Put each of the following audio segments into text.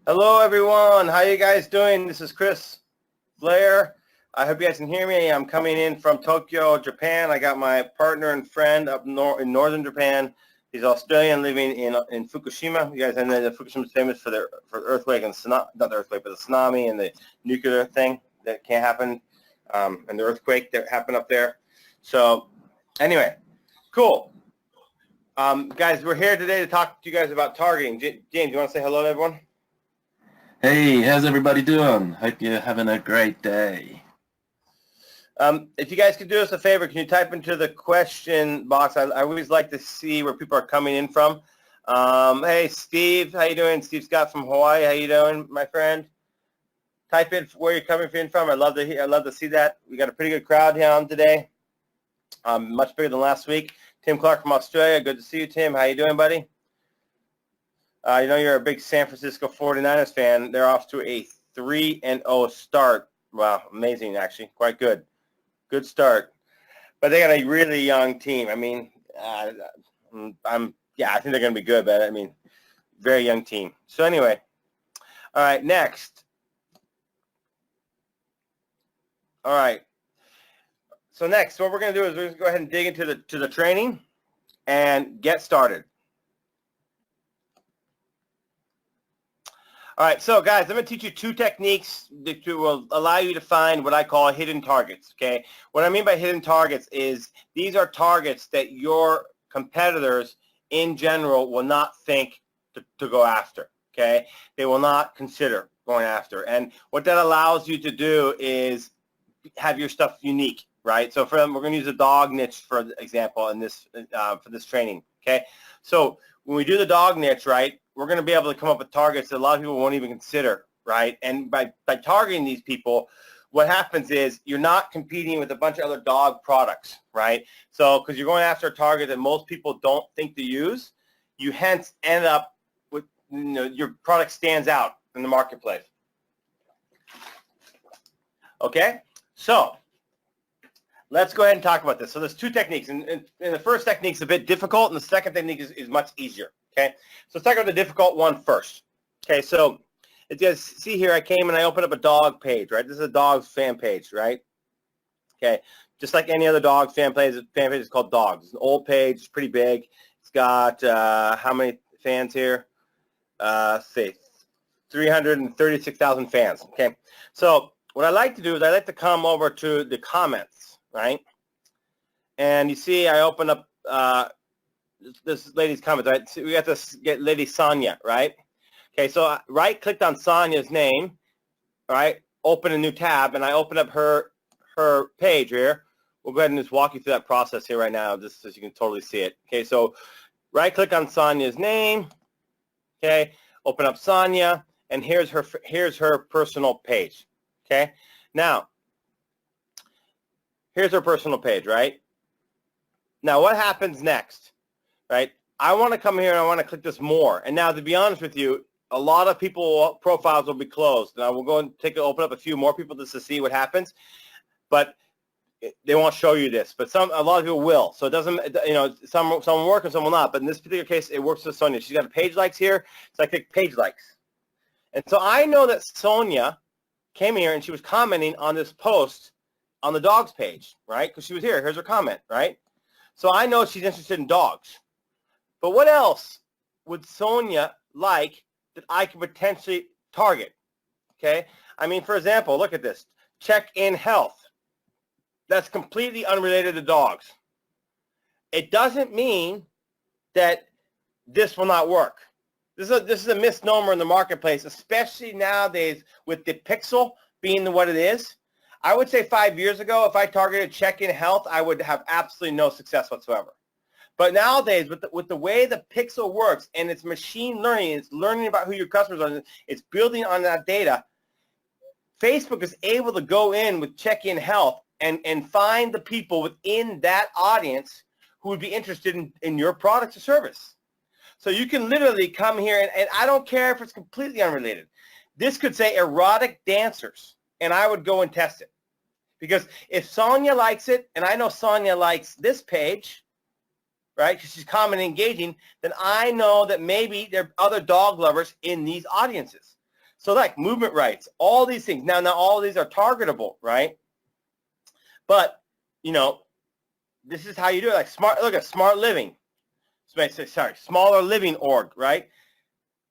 Hello, everyone. How you guys doing? This is Chris Blair. I hope you guys can hear me. I'm coming in from Tokyo, Japan. I got my partner and friend up in northern Japan. He's Australian, living in Fukushima. You guys know that Fukushima is famous for the earthquake and not the earthquake, but the tsunami and the nuclear thing that can't happen, and the earthquake that happened up there. So, anyway, cool. Guys, we're here today to talk to you guys about targeting. James, you want to say hello to everyone? Hey, how's everybody doing? Hope you're having a great day. If you guys could do us a favor, can you type into the question box? I always like to see where people are coming in from. Hey, Steve, how you doing? Steve Scott from Hawaii. How you doing, my friend? Type in where you're coming in from. I'd love to see that. We got a pretty good crowd here on today. Much bigger than last week. Tim Clark from Australia. Good to see you, Tim. How you doing, buddy? I know you're a big San Francisco 49ers fan. They're off to a 3-0 start. Wow, amazing, actually. Quite good. Good start. But they got a really young team. I mean, I think they're going to be good, but I mean, very young team. So anyway, all right, next. All right. So next, what we're going to do is we're going to go ahead and dig into the training and get started. All right, so guys, I'm going to teach you two techniques that will allow you to find what I call hidden targets, okay? What I mean by hidden targets is these are targets that your competitors in general will not think to go after, okay? They will not consider going after. And what that allows you to do is have your stuff unique, right? So for them, we're going to use a dog niche, for example, in this for this training, okay? So when we do the dog niche, right, we're going to be able to come up with targets that a lot of people won't even consider, right? And by targeting these people, what happens is you're not competing with a bunch of other dog products, right? So because you're going after a target that most people don't think to use, you hence end up with, your product stands out in the marketplace. Okay, so let's go ahead and talk about this. So there's two techniques, and the first technique is a bit difficult, and the second technique is much easier, okay? So let's talk about the difficult one first. Okay, so as you guys see here, I came and I opened up a dog page, right? This is a dog's fan page, right? Okay, just like any other dog fan page is called Dogs. It's an old page, it's pretty big. It's got, how many fans here? Let's see, 336,000 fans, okay? So what I like to do is I like to come over to the comments, right? And you see I open up this lady's comments, right? So we got this lady Sonia, right? Okay, so I right-clicked on Sonia's name, all right? Open a new tab, and I open up her page here. We'll go ahead and just walk you through that process here right now, just so you can totally see it. Okay, so right-click on Sonia's name, okay? Open up Sonia, and here's her personal page, okay? Now, here's her personal page, right? Now, what happens next, right? I want to come here and I want to click this more. And now, to be honest with you, a lot of people profiles will be closed. And I will go and open up a few more people just to see what happens. But they won't show you this. But a lot of people will. So it doesn't, some will work and some will not. But in this particular case, it works with Sonia. She's got a page likes here. So I click page likes. And so I know that Sonia came here and she was commenting on this post on the dogs page, right? Because she was here. Here's her comment, right? So I know she's interested in dogs. But what else would Sonia like that I could potentially target? Okay? I mean, for example, look at this. Check-in health. That's completely unrelated to dogs. It doesn't mean that this will not work. This is a misnomer in the marketplace, especially nowadays with the pixel being what it is. I would say 5 years ago, if I targeted check-in health, I would have absolutely no success whatsoever. But nowadays, with the way the pixel works, and it's machine learning, it's learning about who your customers are, it's building on that data, Facebook is able to go in with check-in health and find the people within that audience who would be interested in your product or service. So you can literally come here, and I don't care if it's completely unrelated. This could say erotic dancers, and I would go and test it. Because if Sonia likes it, and I know Sonia likes this page, right, because she's common and engaging, then I know that maybe there are other dog lovers in these audiences. So like movement rights, all these things. Now all these are targetable, right? But, you know, this is how you do it. Like look at smart living. Sorry, smaller living org, right?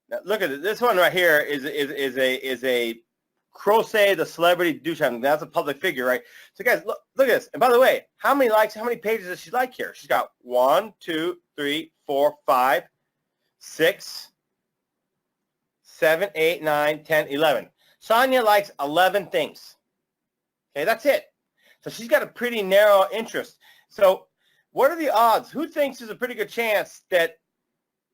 Now look at this one right here is a Crochet the celebrity douche. That's a public figure, right? So guys, look at this. And by the way, how many likes, how many pages does she like here? She's got 1, 2, 3, 4, 5, 6, 7, 8, 9, 10, 11. Sonia likes 11 things. Okay, that's it. So she's got a pretty narrow interest. So what are the odds? Who thinks there's a pretty good chance that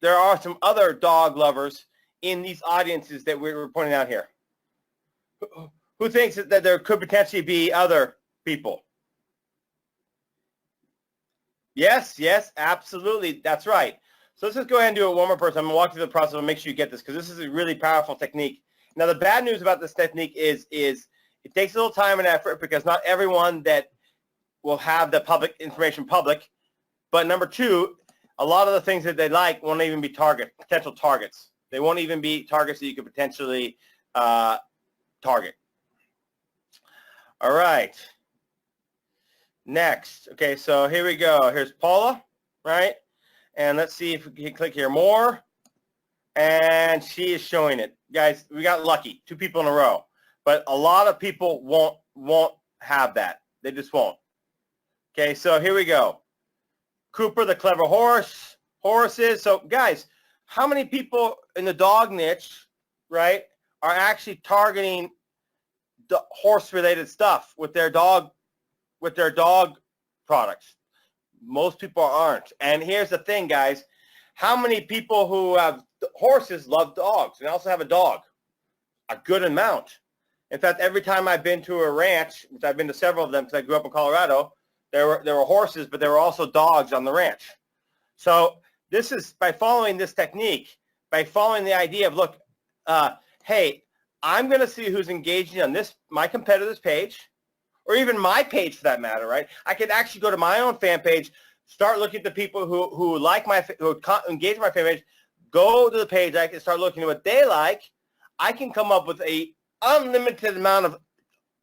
there are some other dog lovers in these audiences that we're pointing out here? Who thinks that there could potentially be other people? Yes, absolutely. That's right. So let's just go ahead and do it one more person. I'm going to walk through the process and make sure you get this because this is a really powerful technique. Now, the bad news about this technique is it takes a little time and effort because not everyone that will have the public information public. But number two, a lot of the things that they like won't even be potential targets. They won't even be targets that you could potentially target. All right. Next. Okay, so here we go. Here's Paula, right? And let's see if we can click here more. And she is showing it. Guys, we got lucky. 2 people in a row. But a lot of people won't have that. They just won't. Okay, so here we go. Cooper the clever horses. So guys, how many people in the dog niche, right, are actually targeting the horse-related stuff with their dog products? Most people aren't. And here's the thing, guys. How many people who have horses love dogs and also have a dog? A good amount. In fact, every time I've been to a ranch, which I've been to several of them because I grew up in Colorado, there were horses, but there were also dogs on the ranch. So this is by following this technique, by following the idea of, look, hey, I'm going to see who's engaging on my competitor's page, or even my page for that matter, right? I could actually go to my own fan page, start looking at the people who engage my fan page, go to the page, I can start looking at what they like. I can come up with a unlimited amount of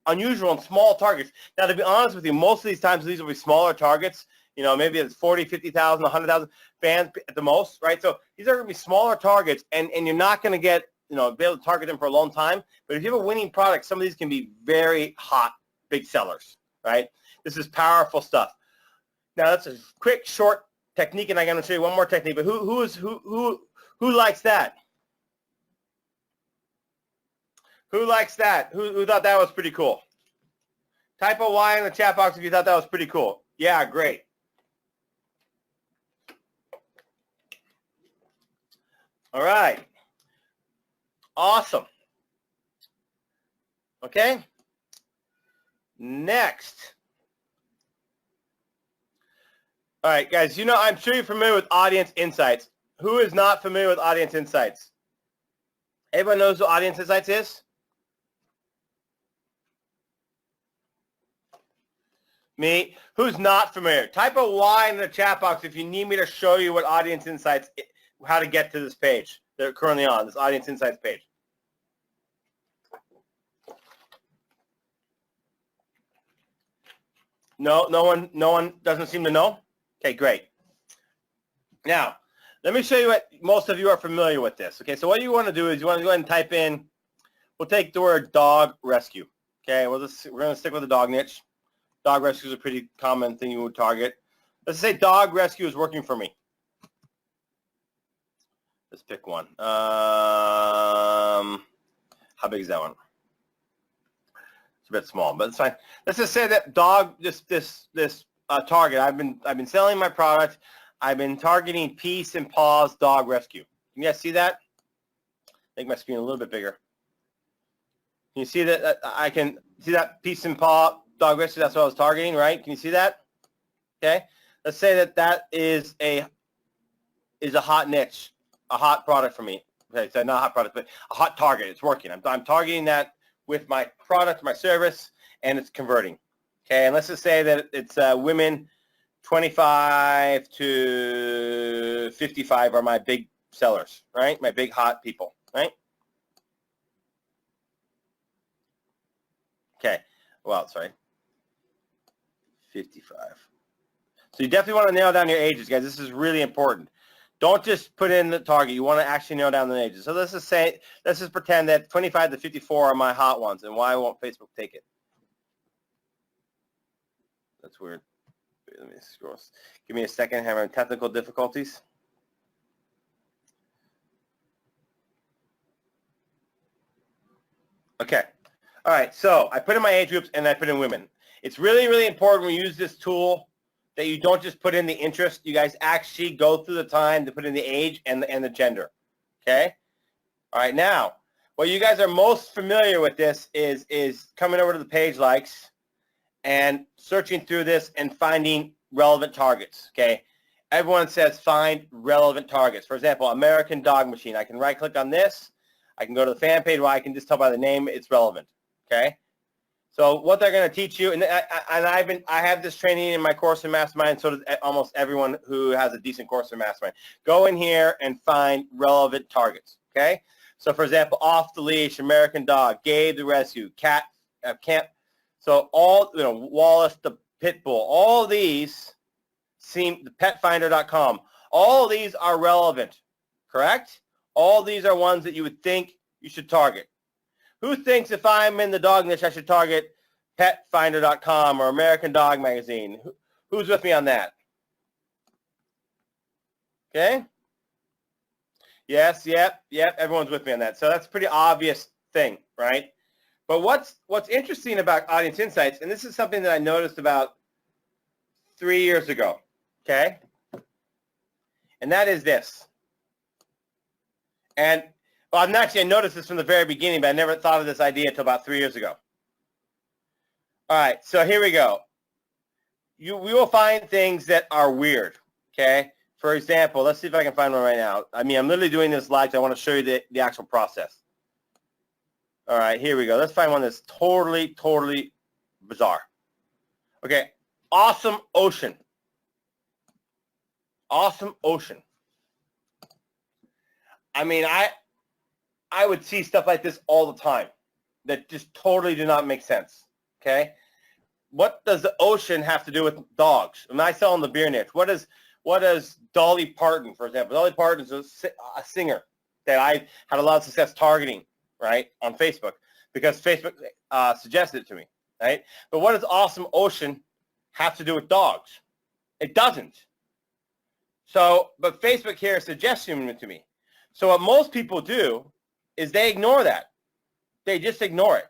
unusual and small targets. Now, to be honest with you, most of these times these will be smaller targets. You know, maybe it's 40, 50,000, 100,000 fans at the most, right? So these are going to be smaller targets, and you're not going to get, be able to target them for a long time. But if you have a winning product, some of these can be very hot, big sellers, right? This is powerful stuff. Now, that's a quick, short technique, and I'm going to show you one more technique. But who likes that? Who likes that? Who thought that was pretty cool? Type a Y in the chat box if you thought that was pretty cool. Yeah, great. All right. Awesome. Okay. Next. All right, guys, I'm sure you're familiar with Audience Insights. Who is not familiar with Audience Insights? Everyone knows what Audience Insights is? Me? Who's not familiar? Type a Y in the chat box if you need me to show you what Audience Insights, how to get to this page they're currently on, this Audience Insights page. No one doesn't seem to know? Okay, great. Now, let me show you what most of you are familiar with this. Okay, so what you want to do is you want to go ahead and type in, we'll take the word dog rescue. Okay, we're going to stick with the dog niche. Dog rescue is a pretty common thing you would target. Let's say dog rescue is working for me. Let's pick one. How big is that one? It's a bit small, but it's fine. Let's just say that dog, this target. I've been selling my product. I've been targeting Peace and Paws Dog Rescue. Can you guys see that? Make my screen a little bit bigger. Can you see that? I can see that Peace and Paw Dog Rescue. That's what I was targeting, right? Can you see that? Okay. Let's say that is a hot niche, a hot product for me. Okay, so not a hot product, but a hot target. It's working. I'm targeting that with my product, my service, and it's converting. Okay, and let's just say that it's women 25 to 55 are my big sellers, right? My big hot people, right? Okay. Well, sorry. 55. So you definitely want to nail down your ages, guys. This is really important. Don't just put in the target. You want to actually nail down the ages. So let's just pretend that 25 to 54 are my hot ones, and why won't Facebook take it? That's weird. Let me scroll. Give me a second. Having technical difficulties. Okay. All right. So I put in my age groups and I put in women. It's really, really important when you use this tool that you don't just put in the interest. You guys actually go through the time to put in the age and the gender. Okay. All right. Now, what you guys are most familiar with this is coming over to the page likes and searching through this and finding relevant targets. Okay. Everyone says find relevant targets. For example, American Dog Machine. I can right click on this. I can go to the fan page where I can just tell by the name it's relevant. Okay. So what they're going to teach you, and I have this training in my course in Mastermind, so does almost everyone who has a decent course in Mastermind. Go in here and find relevant targets. Okay. So for example, off the leash, American Dog, Gabe the Rescue, Cat, Camp. So all, Wallace the Pit Bull, all these seem, the petfinder.com, all these are relevant, correct? All these are ones that you would think you should target. Who thinks if I'm in the dog niche, I should target petfinder.com or American Dog Magazine? Who's with me on that? Okay. Yes, yep, everyone's with me on that. So that's a pretty obvious thing, right? But what's interesting about Audience Insights, and this is something that I noticed about 3 years ago, okay? And that is this. And well, I noticed this from the very beginning, but I never thought of this idea until about 3 years ago. All right, so here we go. We will find things that are weird, okay? For example, let's see if I can find one right now. I mean, I'm literally doing this live, so I want to show you the actual process. All right, here we go. Let's find one that's totally bizarre. Okay, Awesome Ocean. Awesome Ocean. I mean, I would see stuff like this all the time that just totally do not make sense, okay? What does the ocean have to do with dogs? When I sell in the beer niche, what does Dolly Parton, for example? Dolly Parton is a singer that I had a lot of success targeting, right, on Facebook because Facebook suggested it to me, right? But what does Awesome Ocean have to do with dogs? It doesn't. So, but Facebook here is suggesting it to me. So what most people do is they ignore that. They just ignore it.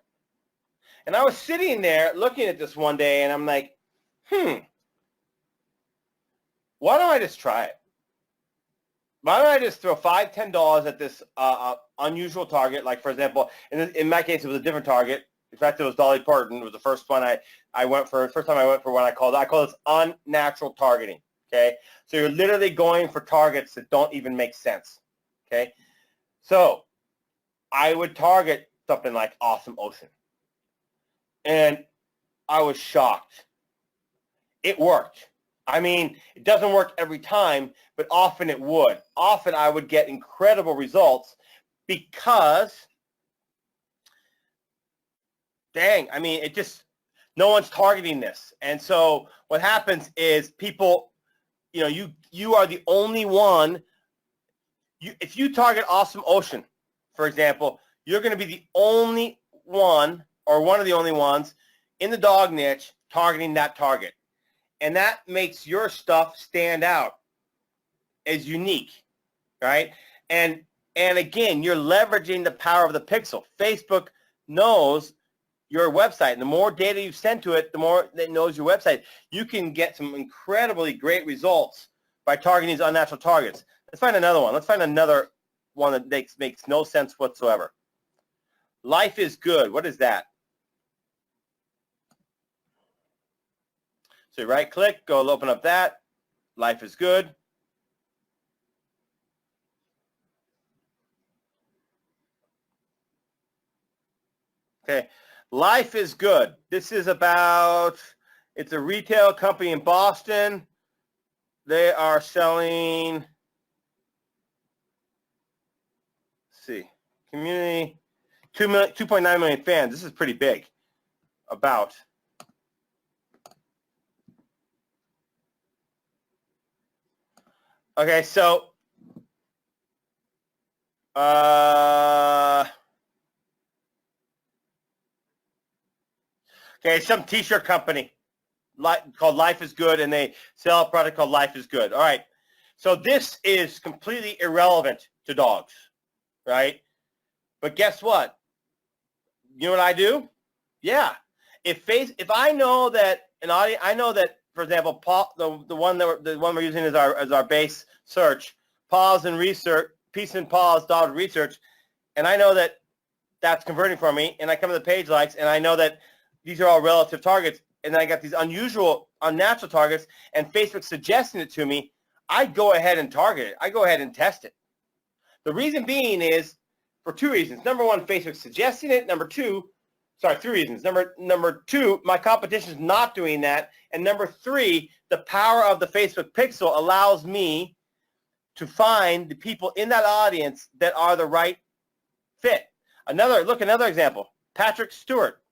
And I was sitting there looking at this one day, and I'm like, why don't I just try it? Why don't I just throw $5, $10 at this unusual target? Like, for example, in my case, it was a different target. In fact, it was Dolly Parton. It was the first one I went for. First time I went for what I call this unnatural targeting. Okay, so you're literally going for targets that don't even make sense. Okay, so I would target something like Awesome Ocean, and I was shocked. It worked. I mean, it doesn't work every time, but often it would. Often I would get incredible results because, dang, I mean, it just, no one's targeting this. And so what happens is people, you are the only one. If you target Awesome Ocean, for example, you're going to be the only one or one of the only ones in the dog niche targeting that target. And that makes your stuff stand out as unique, right? And again, you're leveraging the power of the pixel. Facebook knows your website. And the more data you send to it, the more it knows your website. You can get some incredibly great results by targeting these unnatural targets. Let's find another one. Let's find another one that makes no sense whatsoever. Life is good. What is that? So you right click, go open up that. Life is good. Okay, Life is good. This is about, it's a retail company in Boston. They are selling, let's see, community, 2.9 million fans. This is pretty big. about. Okay, so okay, some t-shirt company called Life is Good, and they sell a product called Life is Good. All right, so this is completely irrelevant to dogs, right? But guess what? You know what I do? Yeah. If I know that an audience, I know that, for example, Paul, the one we're using as our base search, pause and research, peace and pause, dog research, and I know that that's converting for me, and I come to the page likes, and I know that these are all relative targets, and then I got these unusual, unnatural targets, and Facebook's suggesting it to me, I go ahead and target it. I go ahead and test it. The reason being is for two reasons. Number one, Facebook's suggesting it. Three reasons. Number two, my competition is not doing that. And number three, the power of the Facebook pixel allows me to find the people in that audience that are the right fit. Another example. Patrick Stewart.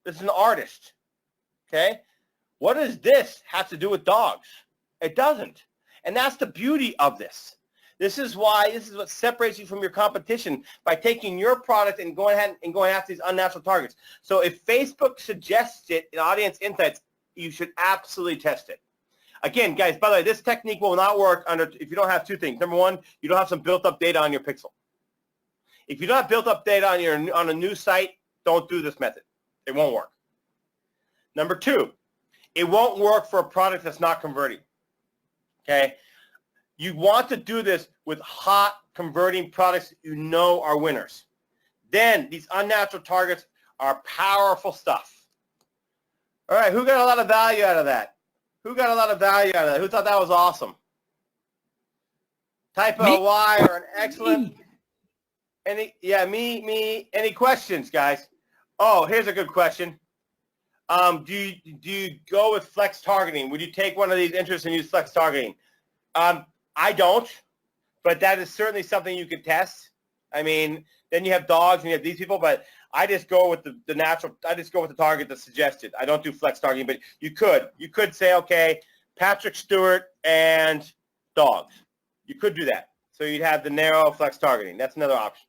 This is an artist. Okay? What does this have to do with dogs? It doesn't. And that's the beauty of this. This is what separates you from your competition, by taking your product and going after these unnatural targets. So if Facebook suggests it in Audience Insights, you should absolutely test it. Again, guys, by the way, this technique will not work if you don't have two things. Number one, you don't have some built-up data on your pixel. If you don't have built-up data on a new site, don't do this method. It won't work. Number two, it won't work for a product that's not converting. Okay? You want to do this with hot converting products you know are winners. Then these unnatural targets are powerful stuff. All right, who got a lot of value out of that? Who got a lot of value out of that? Who thought that was awesome? Type a Y or an excellent. Me. Any questions, guys? Oh, here's a good question. Do you go with flex targeting? Would you take one of these interests and use flex targeting? I don't, but that is certainly something you could test. I mean, then you have dogs and you have these people, but I just go with the natural. I just go with the target that's suggested. I don't do flex targeting, but you could say, okay, Patrick Stewart and dogs. You could do that. So you'd have the narrow flex targeting. That's another option.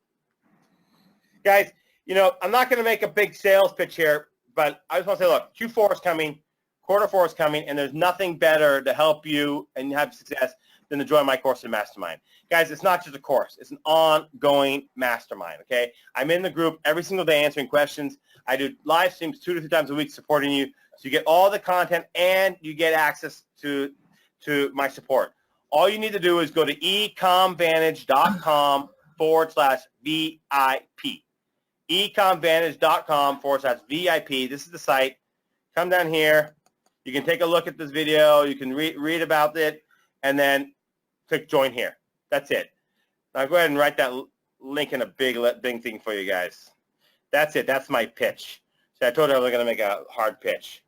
Guys, I'm not going to make a big sales pitch here, but I just want to say, look, Q4 is coming, quarter 4 is coming, and there's nothing better to help you and have success than to join my course in Mastermind. Guys, it's not just a course. It's an ongoing mastermind, okay? I'm in the group every single day answering questions. I do live streams 2 to 3 times a week supporting you. So you get all the content and you get access to my support. All you need to do is go to ecomvantage.com/VIP. ecomvantage.com/VIP. This is the site. Come down here. You can take a look at this video. You can read about it, and then click join here. That's it. Now go ahead and write that link in a big thing for you guys. That's it. That's my pitch. So I told you I was going to make a hard pitch.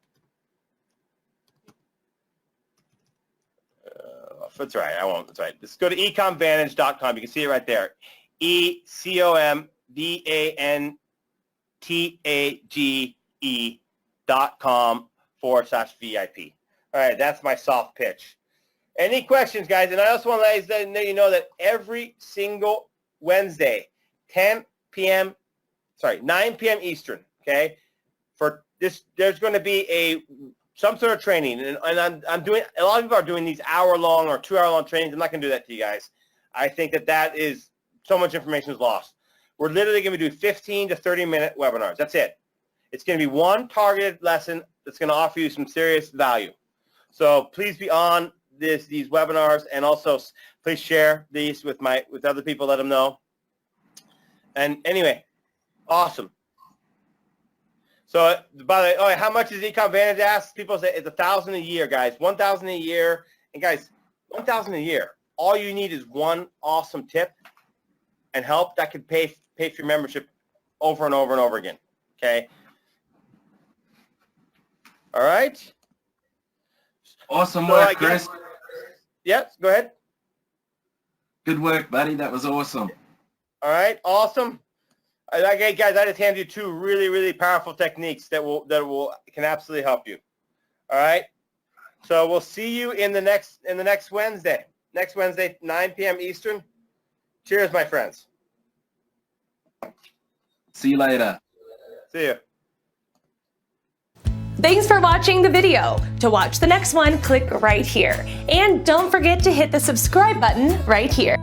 That's right. I won't. That's right. Just go to ecomvantage.com. You can see it right there. ecomvantage.com/VIP. All right. That's my soft pitch. Any questions, guys? And I also want to let you know that every single Wednesday, 9 p.m. Eastern, okay, for this, there's going to be some sort of training. And I'm doing, a lot of people are doing these hour-long or 2-hour-long trainings. I'm not going to do that to you guys. I think that is, so much information is lost. We're literally going to do 15 to 30-minute webinars. That's it. It's going to be one targeted lesson that's going to offer you some serious value. So please be on these webinars, and also please share these with other people. Let them know. And anyway, awesome. So by the way, how much is ecomvantage asked? People say it's $1,000 a year, guys. $1,000 a year, and guys, $1,000 a year. All you need is one awesome tip and help that could pay for your membership over and over and over again. Okay. All right. Awesome work, Chris. Yes, go ahead. Good work, buddy. That was awesome. All right, awesome. Okay, guys, I just handed you two really, really powerful techniques that can absolutely help you. All right. So we'll see you in the next Wednesday. Next Wednesday, 9 p.m. Eastern. Cheers, my friends. See you later. See you. Thanks for watching the video. To watch the next one, click right here. And don't forget to hit the subscribe button right here.